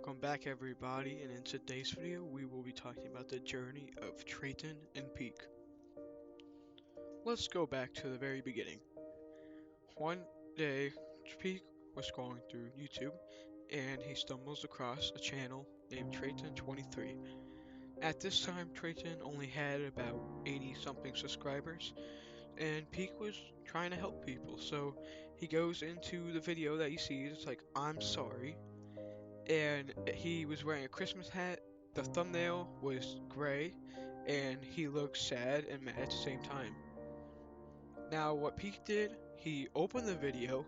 Welcome back everybody, and in today's video we will be talking about the journey of Treiton and Peak. Let's go back to the very beginning. One day, Peak was scrolling through YouTube and he stumbles across a channel named Treiton23. At this time, Treiton only had about 80 something subscribers, and Peak was trying to help people, so he goes into the video that he sees. It's like, I'm sorry. And he was wearing a Christmas hat. The thumbnail was gray, and he looked sad and mad at the same time. Now, what Peak did, he opened the video,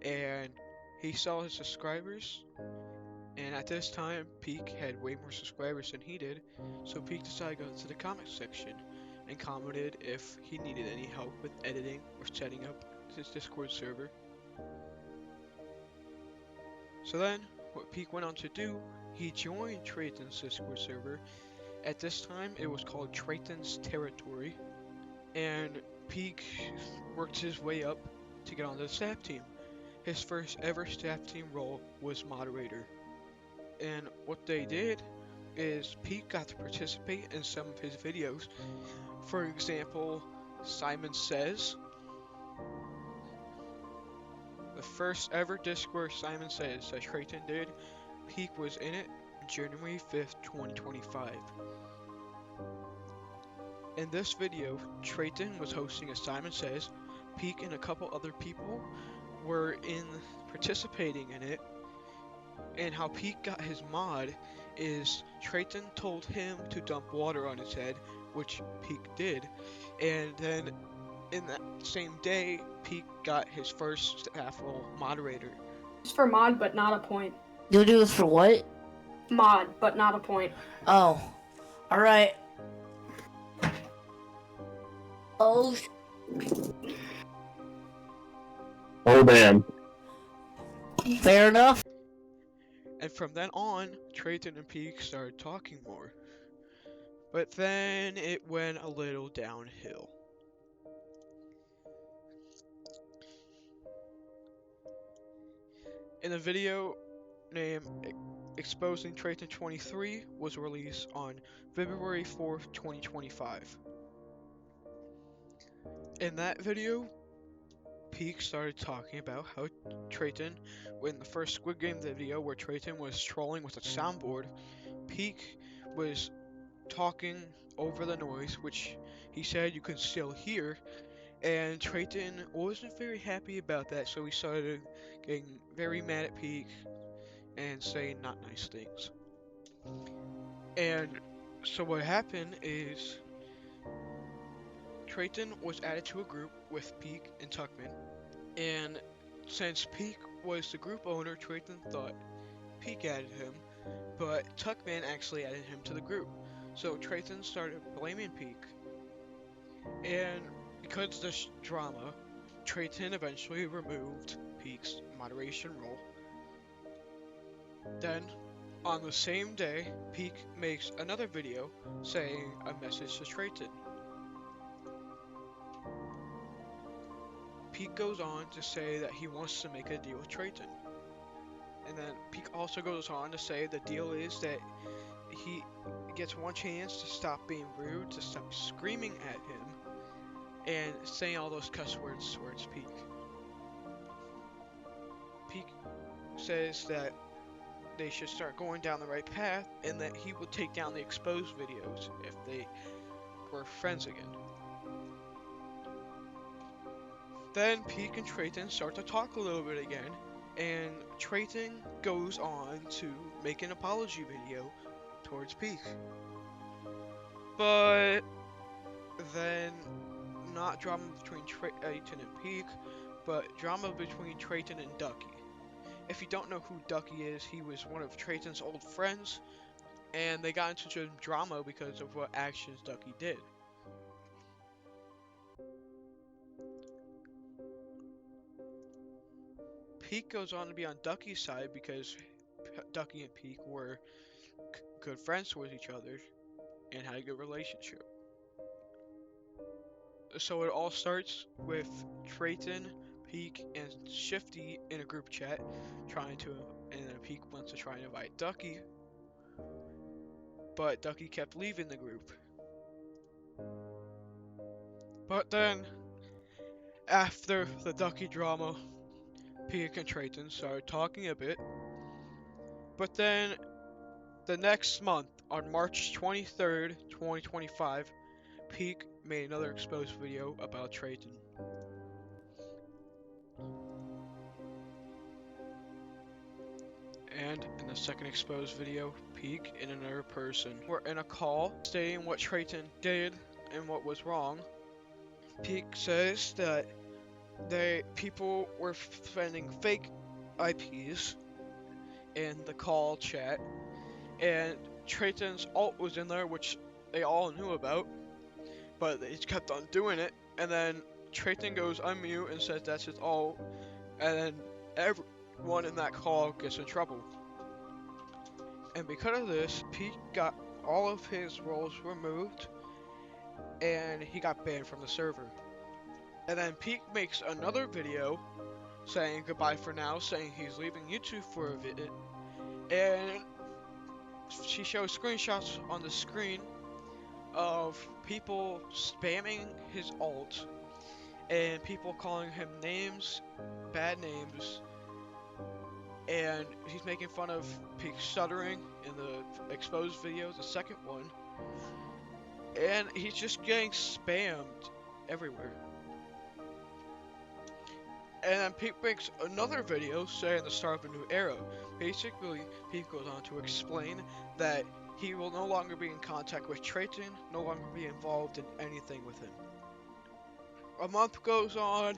and he saw his subscribers, and at this time, Peak had way more subscribers than he did, so Peak decided to go to the comments section and commented if he needed any help with editing or setting up his Discord server. So then, what Peak went on to do, he joined Treiton's Discord server. At this time, it was called Treiton's Territory, and Peak worked his way up to get onto the staff team. His first ever staff team role was moderator. And what they did is Peak got to participate in some of his videos. For example, Simon Says. The first ever Discord Simon Says that Treiton did, Peak was in it on January 5th, 2025. In this video, Treiton was hosting a Simon Says. Peak and a couple other people were participating in it. And how Peak got his mod is Treiton told him to dump water on his head, which Peak did. And then in that same day, Peak got his first staff role, moderator. It's for mod, but not a point. You'll do this for what? Mod, but not a point. Oh. Alright. Oh. Oh, damn. Fair enough. And from then on, Treiton and Peak started talking more. But then it went a little downhill. In a video named Exposing Treiton 23 was released on February 4th, 2025. In that video, Peak started talking about how Treiton, in the first Squid Game video where Treiton was trolling with a soundboard, Peak was talking over the noise, which he said you could still hear, and Treiton wasn't very happy about that, so he started getting very mad at Peak and saying not nice things. And so what happened is Treiton was added to a group with Peak and Tuckman, and since Peak was the group owner, Treiton thought Peak added him, but Tuckman actually added him to the group. So Treiton started blaming Peak, and because of this drama, Treiton eventually removed Peak's moderation role. Then, on the same day, Peak makes another video saying a message to Treiton. Peak goes on to say that he wants to make a deal with Treiton. And then Peak also goes on to say the deal is that he gets one chance to stop being rude, to stop screaming at him, and saying all those cuss words towards Peak. Peak says that they should start going down the right path, and that he will take down the exposed videos if they were friends again. Then Peak and Treiton start to talk a little bit again, and Treiton goes on to make an apology video towards Peak. But then, not drama between Treiton and Peak, but drama between Treiton and Ducky. If you don't know who Ducky is, he was one of Treiton's old friends, and they got into some drama because of what actions Ducky did. Peak goes on to be on Ducky's side because Ducky and Peak were good friends with each other and had a good relationship. So it all starts with Treiton, Peak, and Shifty in a group chat trying to and then Peak went to try and invite Ducky, but Ducky kept leaving the group. But then, after the Ducky drama, Peak and Treiton started talking a bit. But then, the next month, on March 23rd, 2025, Peak made another exposed video about Treiton. And in the second exposed video, Peak and another person were in a call stating what Treiton did and what was wrong. Peak says that people were sending fake IPs in the call chat, and Treiton's alt was in there, which they all knew about, but they just kept on doing it. And then Treiton goes unmute and says that's his alt, and then everyone in that call gets in trouble. And because of this, Pete got all of his roles removed, and he got banned from the server. And then Pete makes another video saying goodbye for now, saying he's leaving YouTube for a bit, and she shows screenshots on the screen of people spamming his alt, and people calling him names, bad names, and he's making fun of Peak stuttering in the exposed video, the second one, and he's just getting spammed everywhere. And then Peak makes another video saying the start of a new era. Basically, Peak goes on to explain that he will no longer be in contact with Treiton, no longer be involved in anything with him. A month goes on,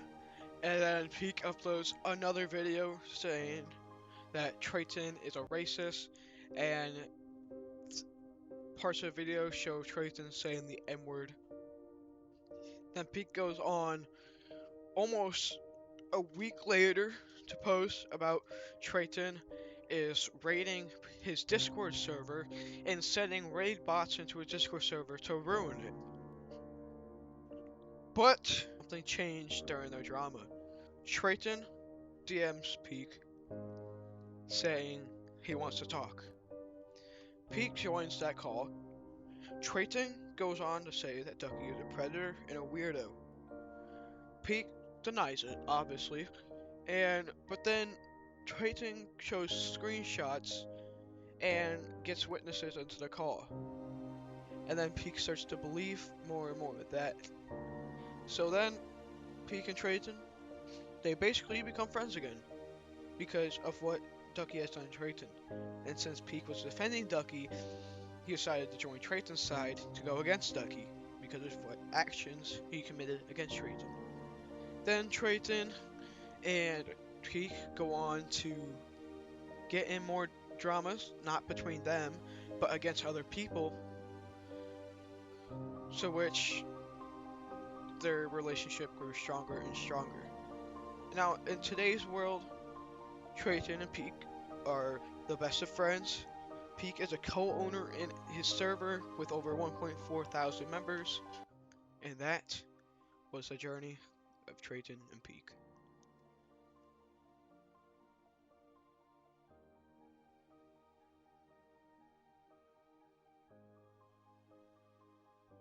and then Peak uploads another video saying that Treiton is a racist, and parts of the video show Treiton saying the N-word. Then Peak goes on almost a week later to post about Treiton is raiding his Discord server and sending raid bots into his Discord server to ruin it. But something changed during their drama. Treiton DMs Peak saying he wants to talk. Peak joins that call. Treiton goes on to say that Ducky is a predator and a weirdo. Peak denies it, obviously, but then Treiton shows screenshots and gets witnesses into the call. And then Peak starts to believe more and more of that. So then, Peak and Treiton, they basically become friends again because of what Ducky has done to Treiton. And since Peak was defending Ducky, he decided to join Treiton's side to go against Ducky because of what actions he committed against Treiton. Then Treiton and Peak go on to get in more dramas, not between them, but against other people, so which their relationship grew stronger and stronger. Now, in today's world, Treiton and Peak are the best of friends. Peak is a co-owner in his server with over 1.4 thousand members, and that was the journey of Treiton and Peak.